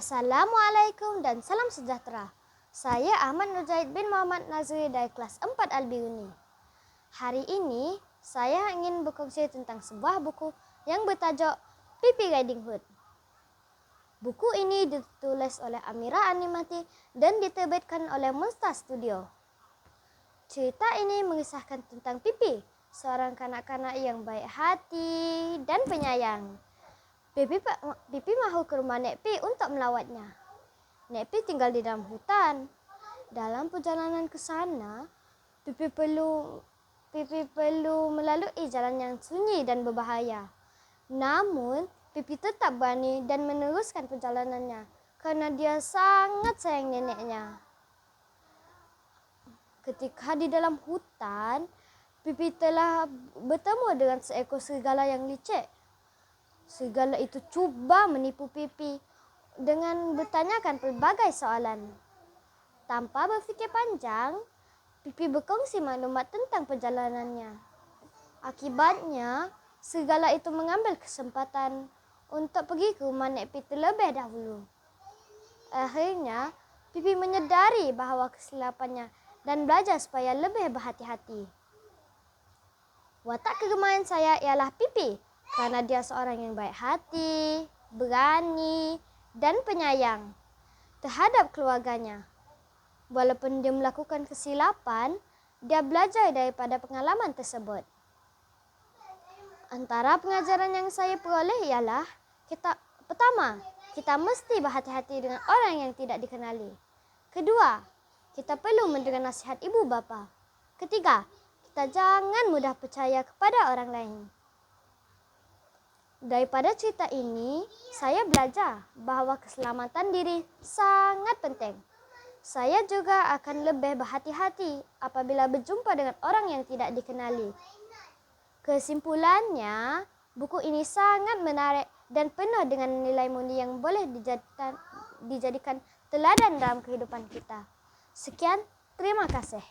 Assalamualaikum dan salam sejahtera. Saya Ahmad Nurjahid bin Muhammad Nazri dari kelas 4 Al-Biruni. Hari ini saya ingin berkongsi tentang sebuah buku yang bertajuk Pippi Riding Hood. Buku ini ditulis oleh Amira Animati dan diterbitkan oleh Monster Studio. Cerita ini mengisahkan tentang Pippi, seorang kanak-kanak yang baik hati dan penyayang. Pippi mahu ke rumah Nek Pi untuk melawatnya. Nek Pi tinggal di dalam hutan. Dalam perjalanan ke sana, Pippi perlu melalui jalan yang sunyi dan berbahaya. Namun, Pippi tetap berani dan meneruskan perjalanannya kerana dia sangat sayang neneknya. Ketika di dalam hutan, Pippi telah bertemu dengan seekor serigala yang licik. Serigala itu cuba menipu Pippi dengan bertanyakan pelbagai soalan. Tanpa berfikir panjang, Pippi berkongsi maklumat tentang perjalanannya. Akibatnya, serigala itu mengambil kesempatan untuk pergi ke rumah Nek Pi terlebih dahulu. Akhirnya, Pippi menyedari bahawa kesilapannya dan belajar supaya lebih berhati-hati. Watak kegemaran saya ialah Pippi kerana dia seorang yang baik hati, berani dan penyayang terhadap keluarganya. Walaupun dia melakukan kesilapan, dia belajar daripada pengalaman tersebut. Antara pengajaran yang saya peroleh ialah pertama, kita mesti berhati-hati dengan orang yang tidak dikenali. Kedua, kita perlu mendengar nasihat ibu bapa. Ketiga, kita jangan mudah percaya kepada orang lain. Daripada cerita ini, saya belajar bahawa keselamatan diri sangat penting. Saya juga akan lebih berhati-hati apabila berjumpa dengan orang yang tidak dikenali. Kesimpulannya, buku ini sangat menarik dan penuh dengan nilai mulia yang boleh dijadikan teladan dalam kehidupan kita. Sekian, terima kasih.